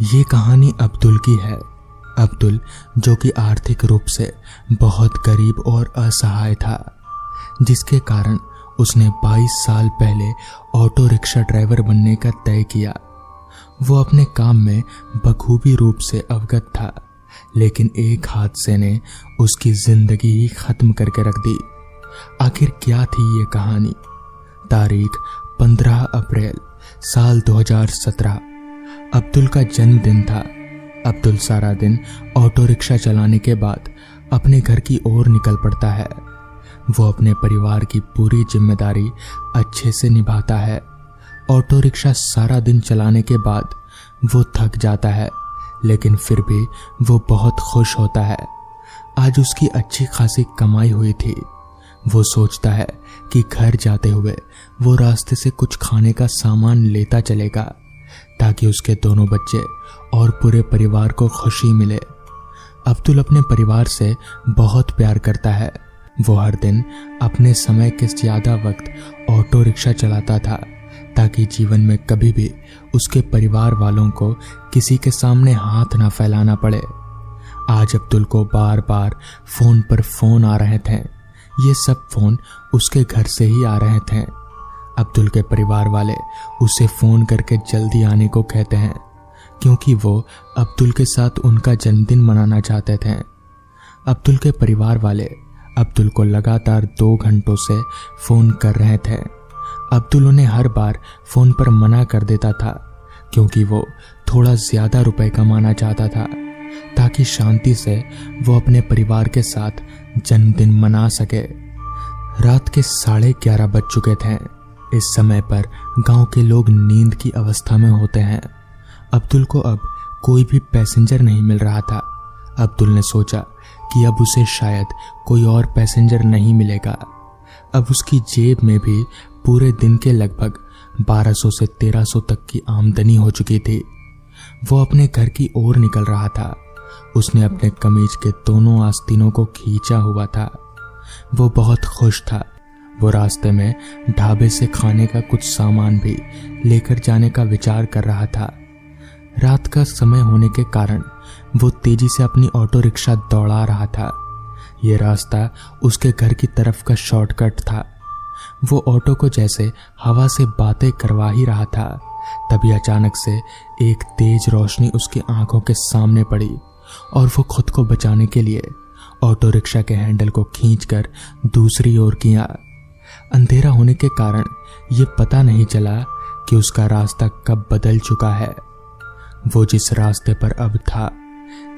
ये कहानी अब्दुल की है। अब्दुल जो कि आर्थिक रूप से बहुत गरीब और असहाय था, जिसके कारण उसने 22 साल पहले ऑटो रिक्शा ड्राइवर बनने का तय किया। वो अपने काम में बखूबी रूप से अवगत था, लेकिन एक हादसे ने उसकी जिंदगी ही खत्म करके रख दी। आखिर क्या थी ये कहानी? तारीख 15 अप्रैल साल 2017 अब्दुल का जन्मदिन था। अब्दुल सारा दिन ऑटो रिक्शा चलाने के बाद अपने घर की ओर निकल पड़ता है। वो अपने परिवार की पूरी जिम्मेदारी अच्छे से निभाता है। ऑटो रिक्शा सारा दिन चलाने के बाद वो थक जाता है, लेकिन फिर भी वो बहुत खुश होता है। आज उसकी अच्छी खासी कमाई हुई थी। वो सोचता है कि घर जाते हुए वो रास्ते से कुछ खाने का सामान लेता चलेगा, ताकि उसके दोनों बच्चे और पूरे परिवार को खुशी मिले। अब्दुल अपने परिवार से बहुत प्यार करता है। वो हर दिन अपने समय के ज्यादा वक्त ऑटो रिक्शा चलाता था, ताकि जीवन में कभी भी उसके परिवार वालों को किसी के सामने हाथ ना फैलाना पड़े। आज अब्दुल को बार बार फोन पर फोन आ रहे थे। ये सब फोन उसके घर से ही आ रहे थे। अब्दुल के परिवार वाले उसे फोन करके जल्दी आने को कहते हैं, क्योंकि वो अब्दुल के साथ उनका जन्मदिन मनाना चाहते थे। अब्दुल के परिवार वाले अब्दुल को लगातार 2 घंटों से फोन कर रहे थे। अब्दुल उन्हें हर बार फोन पर मना कर देता था, क्योंकि वो थोड़ा ज्यादा रुपए कमाना चाहता था, ताकि शांति से वो अपने परिवार के साथ जन्मदिन मना सके। रात के 11:30 बज चुके थे। इस समय पर गांव के लोग नींद की अवस्था में होते हैं। अब्दुल को अब कोई भी पैसेंजर नहीं मिल रहा था। अब्दुल ने सोचा कि अब उसे शायद कोई और पैसेंजर नहीं मिलेगा। अब उसकी जेब में भी पूरे दिन के लगभग 1200 से 1300 तक की आमदनी हो चुकी थी। वो अपने घर की ओर निकल रहा था। उसने अपने कमीज के दोनों आस्तीनों को खींचा हुआ था। वो बहुत खुश था। वो रास्ते में ढाबे से खाने का कुछ सामान भी लेकर जाने का विचार कर रहा था। रात का समय होने के कारण वो तेजी से अपनी ऑटो रिक्शा दौड़ा रहा था। ये रास्ता उसके घर की तरफ का शॉर्टकट था। वो ऑटो को जैसे हवा से बातें करवा ही रहा था, तभी अचानक से एक तेज रोशनी उसकी आंखों के सामने पड़ी और वो खुद को बचाने के लिए ऑटो रिक्शा के हैंडल को खींचकर दूसरी ओर किया। अंधेरा होने के कारण ये पता नहीं चला कि उसका रास्ता कब बदल चुका है। वो जिस रास्ते पर अब था,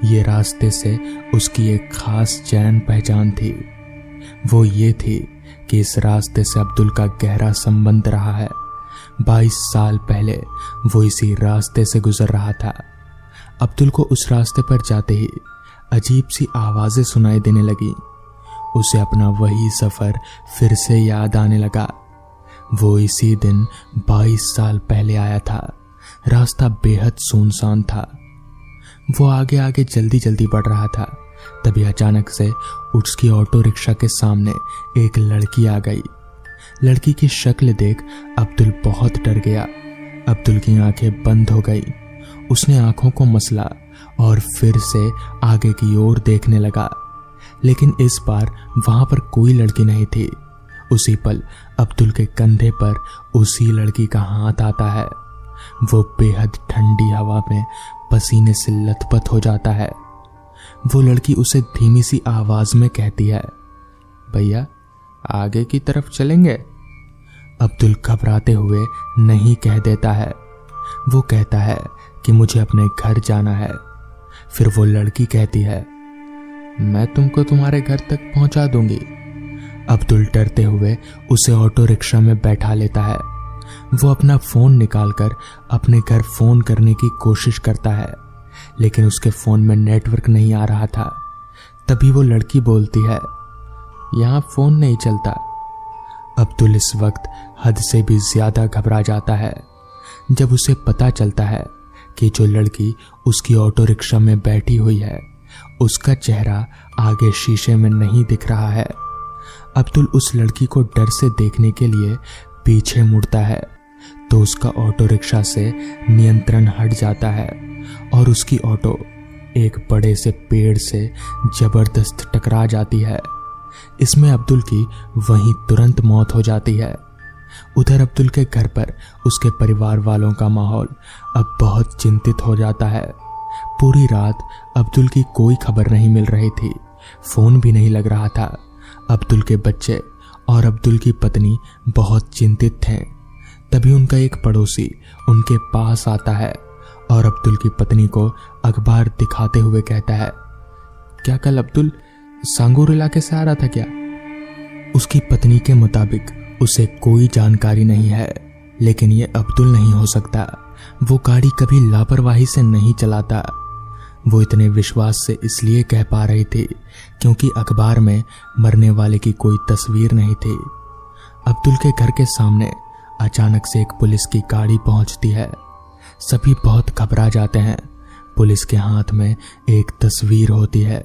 ये रास्ते से उसकी एक खास जान पहचान थी। वो ये थी कि इस रास्ते से अब्दुल का गहरा संबंध रहा है। 22 साल पहले वो इसी रास्ते से गुजर रहा था। अब्दुल को उस रास्ते पर जाते ही अजीब सी आवाजें सुनाई देने लगी। उसे अपना वही सफर फिर से याद आने लगा। वो इसी दिन 22 साल पहले आया था। रास्ता बेहद सुनसान था। वो आगे आगे जल्दी जल्दी बढ़ रहा था, तभी अचानक से उसकी ऑटो रिक्शा के सामने एक लड़की आ गई। लड़की की शक्ल देख अब्दुल बहुत डर गया। अब्दुल की आंखें बंद हो गई। उसने आंखों को मसला और फिर से आगे की ओर देखने लगा, लेकिन इस बार वहां पर कोई लड़की नहीं थी। उसी पल अब्दुल के कंधे पर उसी लड़की का हाथ आता है। वो बेहद ठंडी हवा में पसीने से लथपथ हो जाता है। वो लड़की उसे धीमी सी आवाज में कहती है, भैया आगे की तरफ चलेंगे? अब्दुल घबराते हुए नहीं कह देता है। वो कहता है कि मुझे अपने घर जाना है। फिर वो लड़की कहती है, मैं तुमको तुम्हारे घर तक पहुंचा दूंगी। अब्दुल डरते हुए उसे ऑटो रिक्शा में बैठा लेता है। वो अपना फोन निकालकर अपने घर फोन करने की कोशिश करता है, लेकिन उसके फोन में नेटवर्क नहीं आ रहा था। तभी वो लड़की बोलती है, यहाँ फोन नहीं चलता। अब्दुल इस वक्त हद से भी ज्यादा घबरा जाता है जब उसे पता चलता है कि जो लड़की उसकी ऑटो रिक्शा में बैठी हुई है, उसका चेहरा आगे शीशे में नहीं दिख रहा है। अब्दुल उस लड़की को डर से देखने के लिए पीछे मुड़ता है, तो उसका ऑटो रिक्शा से नियंत्रण हट जाता है। और उसकी ऑटो एक बड़े से पेड़ से जबरदस्त टकरा जाती है। इसमें अब्दुल की वहीं तुरंत मौत हो जाती है। उधर अब्दुल के घर पर उसके परिवार वालों का माहौल अब बहुत चिंतित हो जाता है। पूरी रात अब्दुल की कोई खबर नहीं मिल रही थी, फोन भी नहीं लग रहा था। अब्दुल के बच्चे और अब्दुल की पत्नी बहुत चिंतित थे। तभी उनका एक पड़ोसी उनके पास आता है और अब्दुल की पत्नी को अखबार दिखाते हुए कहता है, क्या कल अब्दुल सांगूर इलाके से आ रहा था क्या? उसकी पत्नी के मुताबिक उसे कोई जानकारी नहीं है, लेकिन ये अब्दुल नहीं हो सकता। वो गाड़ी कभी लापरवाही से नहीं चलाता। वो इतने विश्वास से इसलिए कह पा रही थी क्योंकि अखबार में मरने वाले की कोई तस्वीर नहीं थी। अब्दुल के घर के सामने अचानक से एक पुलिस की गाड़ी पहुंचती है। सभी बहुत घबरा जाते हैं। पुलिस के हाथ में एक तस्वीर होती है।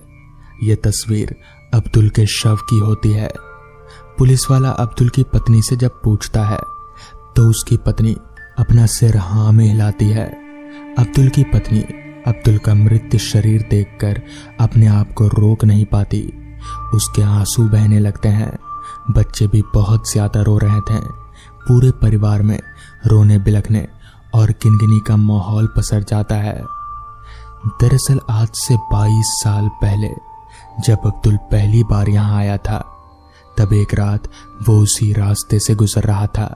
यह तस्वीर अब्दुल के शव की होती है। पुलिस वाला अब्दुल की पत्नी से जब पूछता है तो उसकी पत्नी अपना सिर हाँ में हिलाती है। अब्दुल की पत्नी अब्दुल का मृत शरीर देखकर अपने आप को रोक नहीं पाती। उसके आंसू बहने लगते हैं। बच्चे भी बहुत ज्यादा रो रहे थे। पूरे परिवार में रोने बिलखने और किनकिनी का माहौल पसर जाता है। दरअसल आज से 22 साल पहले जब अब्दुल पहली बार यहाँ आया था, तब एक रात वो उसी रास्ते से गुजर रहा था।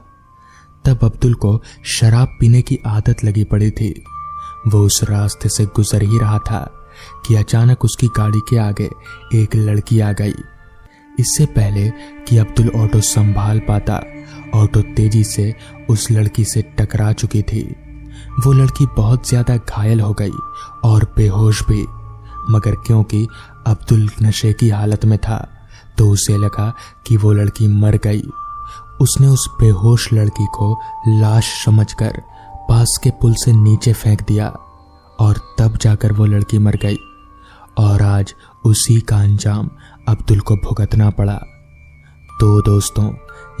तब अब्दुल को शराब पीने की आदत लगी पड़ी थी। वो उस रास्ते से गुजर ही रहा था कि अचानक उसकी गाड़ी के आगे एक लड़की आ गई। इससे पहले कि अब्दुल ऑटो संभाल पाता, ऑटो तेजी से उस लड़की से टकरा चुकी थी। वो लड़की बहुत ज्यादा घायल हो गई और बेहोश भी, मगर क्योंकि अब्दुल नशे की हालत में था तो उसे लगा कि वो लड़की मर गई। उसने उस बेहोश लड़की को लाश समझकर पास के पुल से नीचे फेंक दिया और तब जाकर वो लड़की मर गई और आज उसी का अंजाम अब्दुल को भुगतना पड़ा। तो दोस्तों,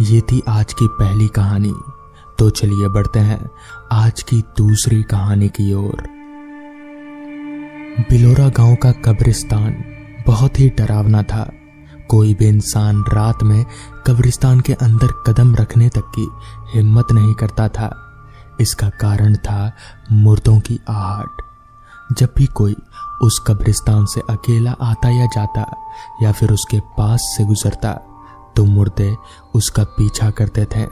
ये थी आज की पहली कहानी। तो चलिए बढ़ते हैं आज की दूसरी कहानी की ओर। बिलोरा गांव का कब्रिस्तान बहुत ही डरावना था। कोई भी इंसान रात में कब्रिस्तान के अंदर कदम रखने तक की हिम्मत नहीं करता था। इसका कारण था मुर्दों की आहट। जब भी कोई उस कब्रिस्तान से अकेला आता या जाता या फिर उसके पास से गुजरता तो मुर्दे उसका पीछा करते थे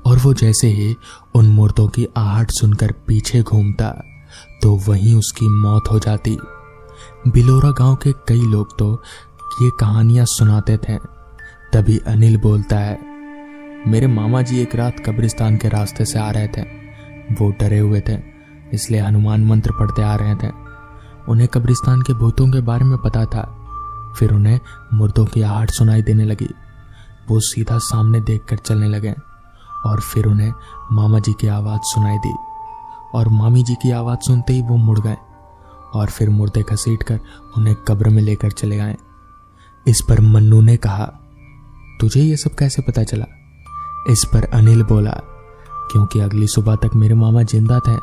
और वो जैसे ही उन मुर्दों की आहट सुनकर पीछे घूमता तो वहीं उसकी मौत हो जाती। बिलोरा गांव के कई लोग तो ये कहानियां सुनाते थे। तभी अनिल बोलता है, मेरे मामा जी एक रात कब्रिस्तान के रास्ते से आ रहे थे। वो डरे हुए थे, इसलिए हनुमान मंत्र पढ़ते आ रहे थे। उन्हें कब्रिस्तान के भूतों के बारे में पता था। फिर उन्हें मुर्दों की आहट सुनाई देने लगी। वो सीधा सामने देखकर चलने लगे और फिर उन्हें मामा जी की आवाज़ सुनाई दी और मामी जी की आवाज़ सुनते ही वो मुड़ गए और फिर मुर्दे घसीटकर उन्हें कब्र में लेकर चले गए। इस पर मन्नू ने कहा, तुझे ये सब कैसे पता चला? इस पर अनिल बोला, क्योंकि अगली सुबह तक मेरे मामा जिंदा थे।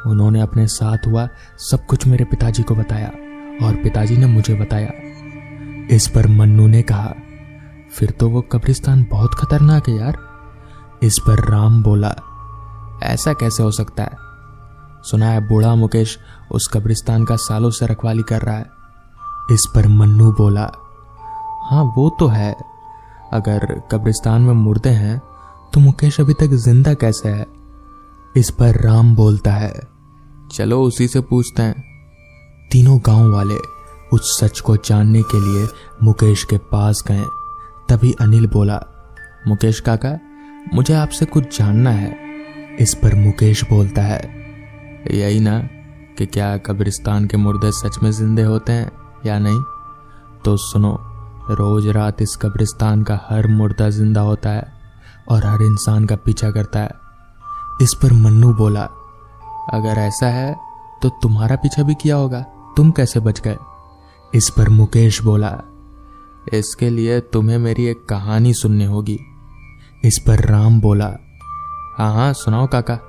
उन्होंने अपने साथ हुआ सब कुछ मेरे पिताजी को बताया और पिताजी ने मुझे बताया। इस पर मन्नू ने कहा, फिर तो वो कब्रिस्तान बहुत खतरनाक है यार। इस पर राम बोला, ऐसा कैसे हो सकता है? सुना है बूढ़ा मुकेश उस कब्रिस्तान का सालों से रखवाली कर रहा है। इस पर मन्नू बोला, हाँ वो तो है। अगर कब्रिस्तान में मुर्दे हैं तो मुकेश अभी तक जिंदा कैसे है? इस पर राम बोलता है, चलो उसी से पूछते हैं। तीनों गांव वाले उस सच को जानने के लिए मुकेश के पास गए। तभी अनिल बोला, मुकेश काका, मुझे आपसे कुछ जानना है। इस पर मुकेश बोलता है, यही ना कि क्या कब्रिस्तान के मुर्दे सच में जिंदे होते हैं या नहीं? तो सुनो, रोज रात इस कब्रिस्तान का हर मुर्दा जिंदा होता है और हर इंसान का पीछा करता है। इस पर मन्नू बोला, अगर ऐसा है तो तुम्हारा पीछा भी किया होगा, तुम कैसे बच गए? इस पर मुकेश बोला, इसके लिए तुम्हें मेरी एक कहानी सुननी होगी। इस पर राम बोला, हाँ हाँ सुनाओ काका।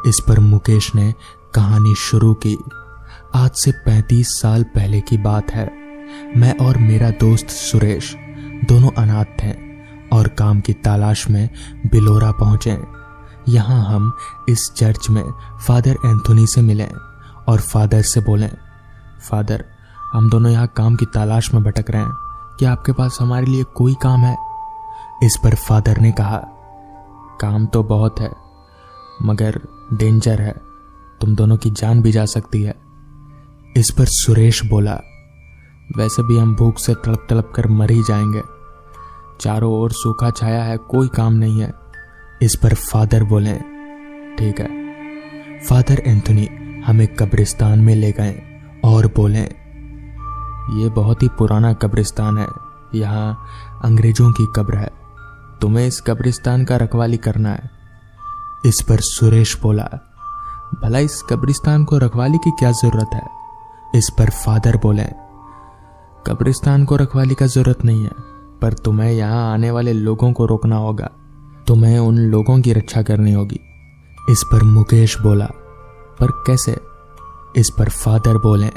इस पर मुकेश ने कहानी शुरू की। आज से 35 साल पहले की बात है। मैं और मेरा दोस्त सुरेश दोनों अनाथ थे और काम की तलाश में बिलोरा पहुंचे। यहाँ हम इस चर्च में फादर एंथोनी से मिले और फादर से बोले, फादर, हम दोनों यहाँ काम की तलाश में भटक रहे हैं, क्या आपके पास हमारे लिए कोई काम है? इस पर फादर ने कहा, काम तो बहुत है मगर डेंजर है, तुम दोनों की जान भी जा सकती है। इस पर सुरेश बोला, वैसे भी हम भूख से तड़प तड़प कर मर ही जाएंगे, चारों ओर सूखा छाया है, कोई काम नहीं है। इस पर फादर बोले, ठीक है। फादर एंथोनी हमें कब्रिस्तान में ले गए और बोले, ये बहुत ही पुराना कब्रिस्तान है, यहाँ अंग्रेजों की कब्र है, तुम्हें इस कब्रिस्तान का रखवाली करना है। इस पर सुरेश बोला, भला इस कब्रिस्तान को रखवाली की क्या जरूरत है? इस पर फादर बोले, कब्रिस्तान को रखवाली का जरूरत नहीं है, पर तुम्हें यहाँ आने वाले लोगों को रोकना होगा, तुम्हें उन लोगों की रक्षा करनी होगी। इस पर मुकेश बोला, पर कैसे? इस पर फादर बोले,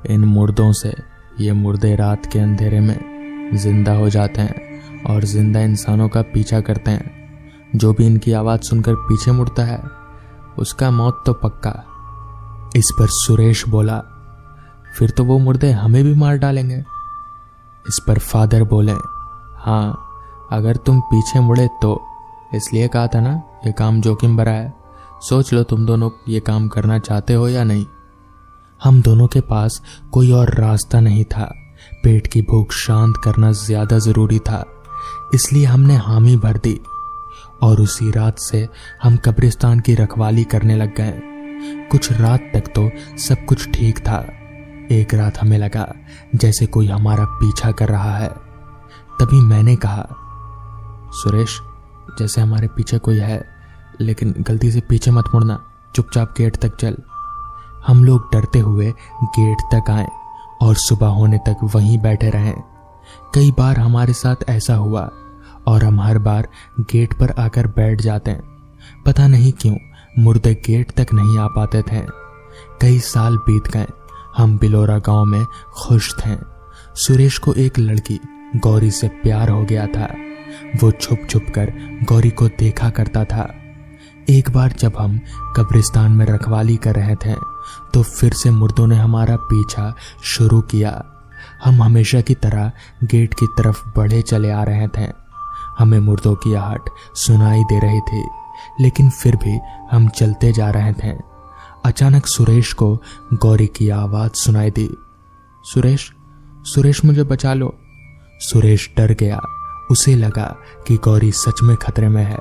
इन मुर्दों से, ये मुर्दे रात के अंधेरे में जिंदा हो जाते हैं और जिंदा इंसानों का पीछा करते हैं। जो भी इनकी आवाज सुनकर पीछे मुड़ता है उसका मौत तो पक्का। इस पर सुरेश बोला, फिर तो वो मुर्दे हमें भी मार डालेंगे। इस पर फादर बोले, हाँ, अगर तुम पीछे मुड़े तो, इसलिए कहा था ना ये काम जोखिम भरा है, सोच लो तुम दोनों ये काम करना चाहते हो या नहीं। हम दोनों के पास कोई और रास्ता नहीं था, पेट की भूख शांत करना ज्यादा जरूरी था, इसलिए हमने हामी भर दी और उसी रात से हम कब्रिस्तान की रखवाली करने लग गए। कुछ रात तक तो सब कुछ ठीक था। एक रात हमें लगा जैसे कोई हमारा पीछा कर रहा है। तभी मैंने कहा, सुरेश, जैसे हमारे पीछे कोई है, लेकिन गलती से पीछे मत मुड़ना, चुपचाप गेट तक चल। हम लोग डरते हुए गेट तक आए और सुबह होने तक वहीं बैठे रहे। कई बार हमारे साथ ऐसा हुआ और हम हर बार गेट पर आकर बैठ जाते हैं। पता नहीं क्यों मुर्दे गेट तक नहीं आ पाते थे। कई साल बीत गए, हम बिलोरा गांव में खुश थे। सुरेश को एक लड़की गौरी से प्यार हो गया था। वो छुप छुप कर गौरी को देखा करता था। एक बार जब हम कब्रिस्तान में रखवाली कर रहे थे तो फिर से मुर्दों ने हमारा पीछा शुरू किया। हम हमेशा की तरह गेट की तरफ बढ़े चले आ रहे थे। हमें मुर्दों की आहट सुनाई दे रही थी, लेकिन फिर भी हम चलते जा रहे थे। अचानक सुरेश को गौरी की आवाज सुनाई दी, सुरेश, सुरेश, मुझे बचा लो। सुरेश डर गया, उसे लगा कि गौरी सच में खतरे में है।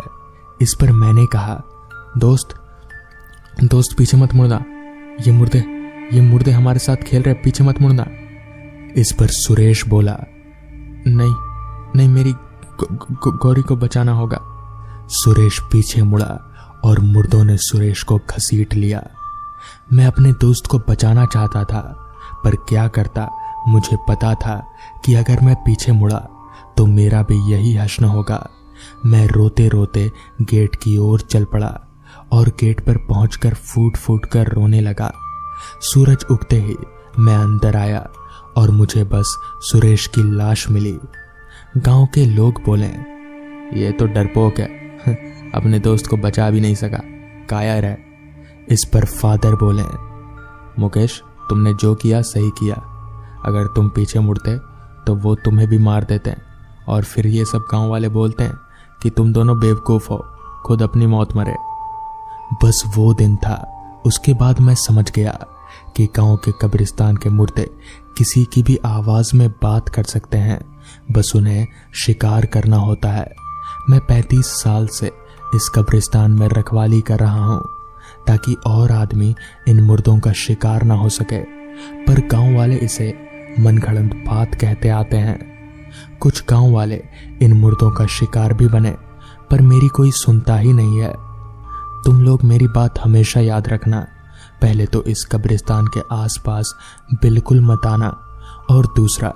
इस पर मैंने कहा, दोस्त, पीछे मत मुड़ना, ये मुर्दे हमारे साथ खेल रहे, पीछे मत मुड़ना। इस पर सुरेश बोला, नहीं, मेरी गौरी को बचाना होगा। सुरेश पीछे मुड़ा और मुर्दों ने सुरेश को घसीट लिया। मैं अपने दोस्त को बचाना चाहता था, पर क्या करता? मुझे पता था कि अगर मैं पीछे मुड़ा तो मेरा भी यही हश्र होगा। मैं रोते रोते गेट की ओर चल पड़ा और गेट पर पहुंचकर फूट फूट कर रोने लगा। सूरज उगते ही मैं अंदर आया और मुझे बस सुरेश की लाश मिली। गांव के लोग बोले, ये तो डरपोक है, अपने दोस्त को बचा भी नहीं सका, कायर है। इस पर फादर बोले, मुकेश, तुमने जो किया सही किया, अगर तुम पीछे मुड़ते तो वो तुम्हें भी मार देते और फिर ये सब गांव वाले बोलते हैं कि तुम दोनों बेवकूफ हो, खुद अपनी मौत मरे। बस वो दिन था। उसके बाद मैं समझ गया कि गांव के कब्रिस्तान के मुर्दे किसी की भी आवाज में बात कर सकते हैं, बस उन्हें शिकार करना होता है। मैं 35 साल से इस कब्रिस्तान में रखवाली कर रहा हूं ताकि और आदमी इन मुर्दों का शिकार ना हो सके, पर गांव वाले इसे मनगढ़ंत बात कहते आते हैं। कुछ गांव वाले इन मुर्दों का शिकार भी बने, पर मेरी कोई सुनता ही नहीं है। तुम लोग मेरी बात हमेशा याद रखना, पहले तो इस कब्रिस्तान के आसपास बिल्कुल मत आना, और दूसरा,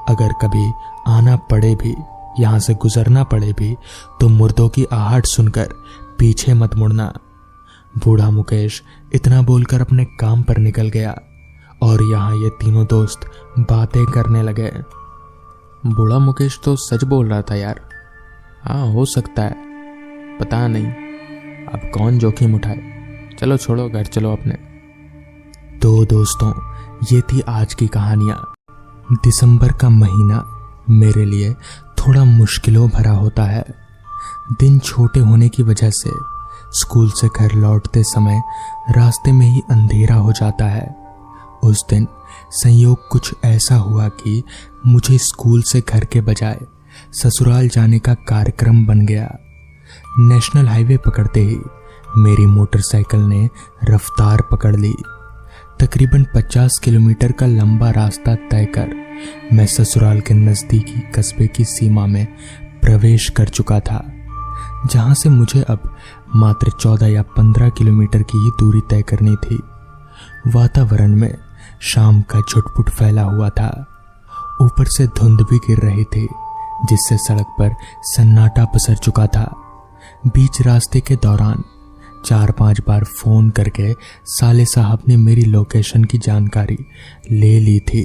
अगर कभी आना पड़े भी, यहाँ से गुजरना पड़े भी, तो मुर्दों की आहट सुनकर पीछे मत मुड़ना। बूढ़ा मुकेश इतना बोलकर अपने काम पर निकल गया और यहाँ ये तीनों दोस्त बातें करने लगे। बूढ़ा मुकेश तो सच बोल रहा था यार। हाँ, हो सकता है, पता नहीं, अब कौन जोखिम उठाए। चलो छोड़ो, घर चलो अपने। तो दोस्तों, ये थी आज की कहानियाँ। दिसंबर का महीना मेरे लिए थोड़ा मुश्किलों भरा होता है। दिन छोटे होने की वजह से स्कूल से घर लौटते समय रास्ते में ही अंधेरा हो जाता है। उस दिन संयोग कुछ ऐसा हुआ कि मुझे स्कूल से घर के बजाय ससुराल जाने का कार्यक्रम बन गया। नेशनल हाईवे पकड़ते ही मेरी मोटरसाइकिल ने रफ्तार पकड़ ली। तकरीबन 50 किलोमीटर का लंबा रास्ता तय कर मैं ससुराल के नज़दीकी कस्बे की सीमा में प्रवेश कर चुका था, जहां से मुझे अब मात्र 14 या 15 किलोमीटर की ही दूरी तय करनी थी। वातावरण में शाम का झुटपुट फैला हुआ था। ऊपर से धुंध भी गिर रही थी, जिससे सड़क पर सन्नाटा पसर चुका था। बीच रास्ते के दौरान 4-5 बार फोन करके साले साहब ने मेरी लोकेशन की जानकारी ले ली थी।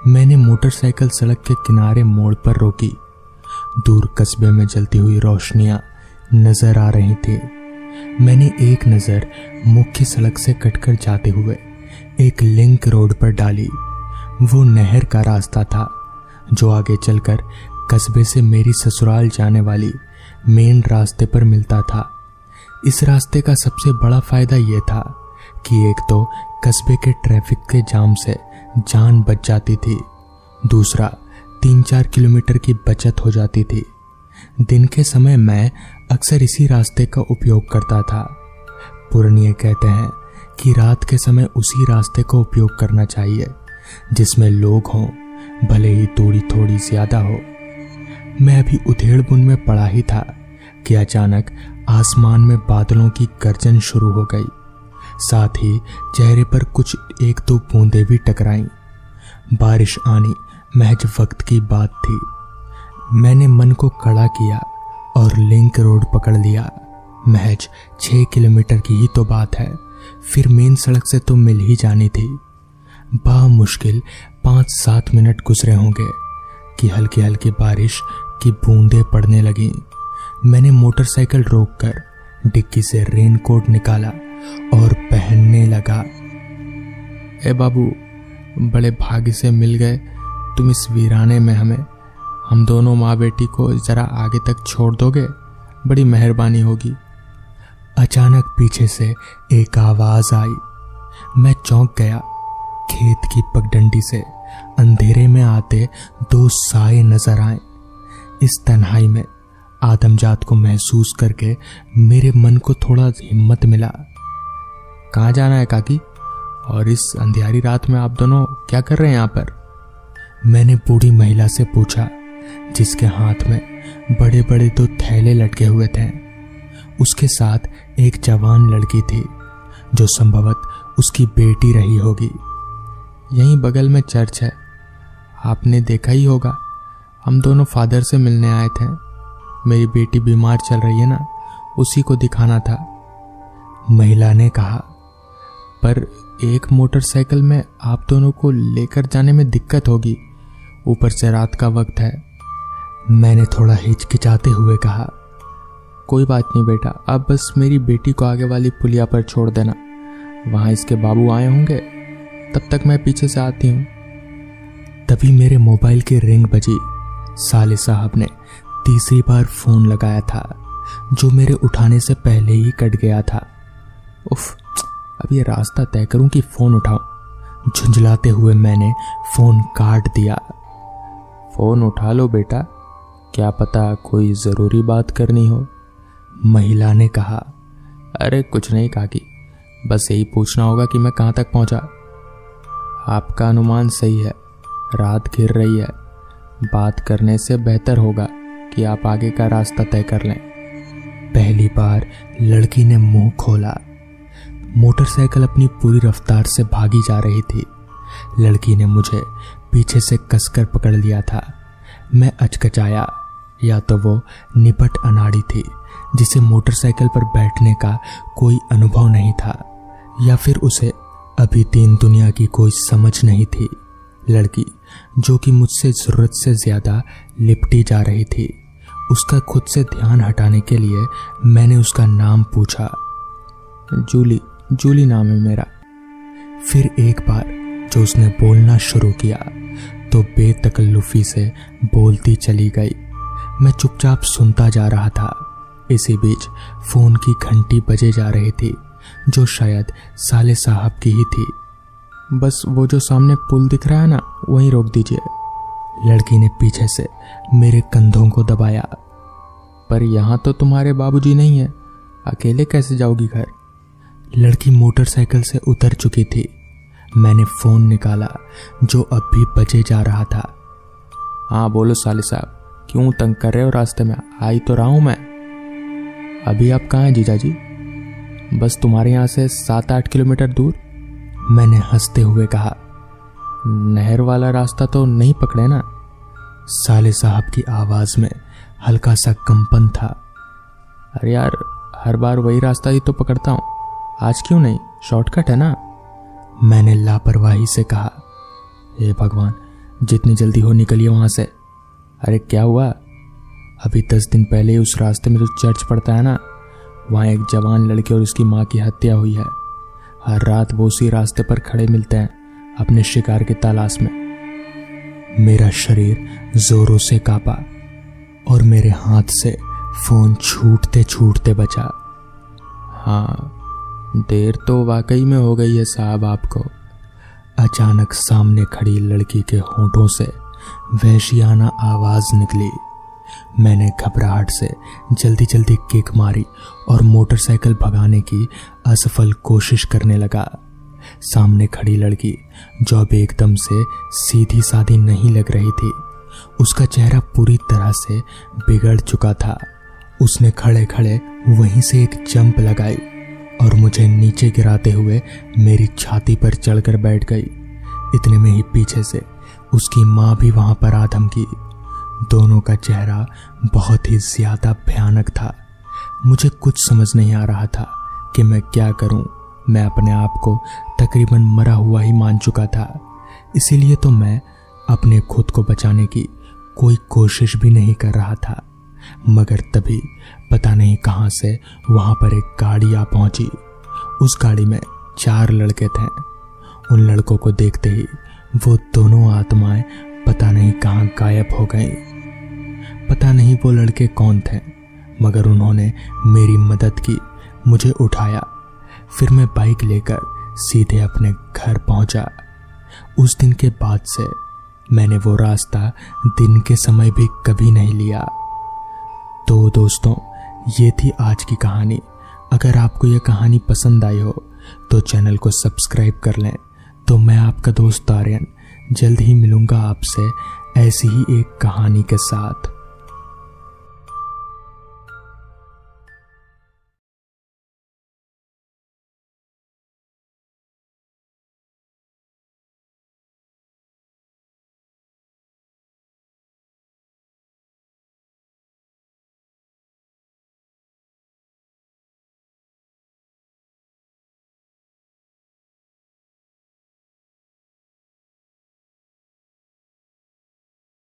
मैंने मोटरसाइकिल सड़क के किनारे मोड़ पर रोकी। दूर कस्बे में जलती हुई रोशनियां नजर आ रही थी। मैंने एक नजर मुख्य सड़क से कटकर जाते हुए एक लिंक रोड पर डाली। वो नहर का रास्ता था जो आगे चलकर कस्बे से मेरी ससुराल जाने वाली मेन रास्ते पर मिलता था। इस रास्ते का सबसे बड़ा फायदा यह था कि एक तो कस्बे के ट्रैफिक के जाम से जान बच जाती थी, दूसरा 3-4 किलोमीटर की बचत हो जाती थी। दिन के समय मैं अक्सर इसी रास्ते का उपयोग करता था। पुरनिये कहते हैं कि रात के समय उसी रास्ते का उपयोग करना चाहिए जिसमें लोग हों, भले ही दूरी थोड़ी ज्यादा हो। मैं अभी उधेड़बुन में पड़ा ही था कि अचानक आसमान में बादलों की गर्जन शुरू हो गई। साथ ही चेहरे पर कुछ 1-2 बूंदें भी टकराईं। बारिश आनी महज वक्त की बात थी। मैंने मन को कड़ा किया और लिंक रोड पकड़ लिया। महज 6 किलोमीटर की ही तो बात है, फिर मेन सड़क से तो मिल ही जानी थी। मुश्किल 5-7 मिनट गुजरे होंगे कि हल्की हल्की बारिश की बूंदें पड़ने लगीं। मैंने मोटरसाइकिल रोककर डिक्की से रेनकोट निकाला और पहनने लगा। ए बाबू, बड़े भाग्य से मिल गए तुम इस वीराने में हमें। हम दोनों माँ बेटी को जरा आगे तक छोड़ दोगे, बड़ी मेहरबानी होगी। अचानक पीछे से एक आवाज आई। मैं चौंक गया। खेत की पगडंडी से अंधेरे में आते 2 साए नजर आए। इस तन्हाई में आदमजात को महसूस करके मेरे मन को थोड़ा हिम्मत मिला। कहाँ जाना है काकी? और इस अंधियारी रात में आप दोनों क्या कर रहे हैं यहाँ पर? मैंने बूढ़ी महिला से पूछा, जिसके हाथ में बड़े बड़े 2 थैले लटके हुए थे। उसके साथ एक जवान लड़की थी जो संभवतः उसकी बेटी रही होगी। यहीं बगल में चर्च है, आपने देखा ही होगा। हम दोनों फादर से मिलने आए थे। मेरी बेटी बीमार चल रही है ना, उसी को दिखाना था, महिला ने कहा। पर एक मोटरसाइकिल में आप दोनों को लेकर जाने में दिक्कत होगी, ऊपर से रात का वक्त है। मैंने थोड़ा हिचकिचाते हुए कहा, कोई बात नहीं बेटा, आप बस मेरी बेटी को आगे वाली पुलिया पर छोड़ देना, वहां इसके बाबू आए होंगे, तब तक मैं पीछे से आती हूँ। तभी मेरे मोबाइल की रिंग बजी। साले साहब ने तीसरी बार फोन लगाया था, जो मेरे उठाने से पहले ही कट गया था। उफ, अब ये रास्ता तय करूं कि फोन उठाऊं। झुंझलाते हुए मैंने फोन काट दिया। फोन उठा लो बेटा, क्या पता कोई जरूरी बात करनी हो, महिला ने कहा। अरे कुछ नहीं काकी, बस यही पूछना होगा कि मैं कहां तक पहुंचा। आपका अनुमान सही है, रात घिर रही है। बात करने से बेहतर होगा कि आप आगे का रास्ता तय कर लें। पहली बार लड़की ने मुंह खोला। मोटरसाइकिल अपनी पूरी रफ्तार से भागी जा रही थी। लड़की ने मुझे पीछे से कसकर पकड़ लिया था। मैं अचकचाया, या तो वो निपट अनाड़ी थी जिसे मोटरसाइकिल पर बैठने का कोई अनुभव नहीं था, या फिर उसे अभी दीन दुनिया की कोई समझ नहीं थी। लड़की जो कि मुझसे जरूरत से ज्यादा लिपटी जा रही थी, उसका खुद से ध्यान हटाने के लिए मैंने उसका नाम पूछा। जूली नाम है मेरा। फिर एक बार जो उसने बोलना शुरू किया तो बेतकल्लुफी से बोलती चली गई। मैं चुपचाप सुनता जा रहा था। इसी बीच फोन की घंटी बजे जा रही थी, जो शायद साले साहब की ही थी। बस वो जो सामने पुल दिख रहा है ना, वहीं रोक दीजिए। लड़की ने पीछे से मेरे कंधों को दबाया। पर यहाँ तो तुम्हारे बाबूजी नहीं है, अकेले कैसे जाओगी घर? लड़की मोटरसाइकिल से उतर चुकी थी। मैंने फोन निकाला जो अब भी बजे जा रहा था। हाँ बोलो साले साहब, क्यों तंग कर रहे हो? रास्ते में आ ही तो रहा हूं मैं। अभी आप कहाँ हैं जीजाजी? बस तुम्हारे यहाँ से 7-8 किलोमीटर दूर। मैंने हंसते हुए कहा। नहर वाला रास्ता तो नहीं पकड़े ना? साले साहब की आवाज में हल्का सा कंपन था। अरे यार, हर बार वही रास्ता ही तो पकड़ता हूँ, आज क्यों नहीं? शॉर्टकट है ना? मैंने लापरवाही से कहा। हे भगवान, जितनी जल्दी हो निकलिए वहां से। अरे क्या हुआ? अभी 10 दिन पहले उस रास्ते में जो चर्च पड़ता है ना, वहां एक जवान लड़की और उसकी मां की हत्या हुई है। हर रात वो उसी रास्ते पर खड़े मिलते हैं अपने शिकार की तलाश में। मेरा शरीर जोरों से कांपा और मेरे हाथ से फोन छूटते छूटते बचा। हाँ, देर तो वाकई में हो गई है साहब आपको। अचानक सामने खड़ी लड़की के होंठों से वहशियाना आवाज निकली। मैंने घबराहट से जल्दी जल्दी किक मारी और मोटरसाइकिल भगाने की असफल कोशिश करने लगा। सामने खड़ी लड़की जो अब एकदम से सीधी सादी नहीं लग रही थी, उसका चेहरा पूरी तरह से बिगड़ चुका था। उसने खड़े खड़े वहीं से एक जंप लगाई और मुझे नीचे गिराते हुए मेरी छाती पर चढ़कर बैठ गई। इतने में ही पीछे से उसकी मां भी वहां पर आ धमकी। दोनों का चेहरा बहुत ही ज्यादा भयानक था। मुझे कुछ समझ नहीं आ रहा था कि मैं क्या करूं। मैं अपने आप को तकरीबन मरा हुआ ही मान चुका था, इसीलिए तो मैं अपने खुद को बचाने की कोई कोशिश भी नहीं कर रहा था। मगर तभी पता नहीं कहां से वहां पर एक गाड़ी आ पहुंची। उस गाड़ी में 4 लड़के थे। उन लड़कों को देखते ही वो दोनों आत्माएं पता नहीं कहां गायब हो गईं। पता नहीं वो लड़के कौन थे, मगर उन्होंने मेरी मदद की, मुझे उठाया। फिर मैं बाइक लेकर सीधे अपने घर पहुंचा। उस दिन के बाद से मैंने वो रास्ता दिन के समय भी कभी नहीं लिया। तो दोस्तों, ये थी आज की कहानी। अगर आपको यह कहानी पसंद आई हो तो चैनल को सब्सक्राइब कर लें। तो मैं आपका दोस्त आर्यन जल्द ही मिलूंगा आपसे ऐसी ही एक कहानी के साथ।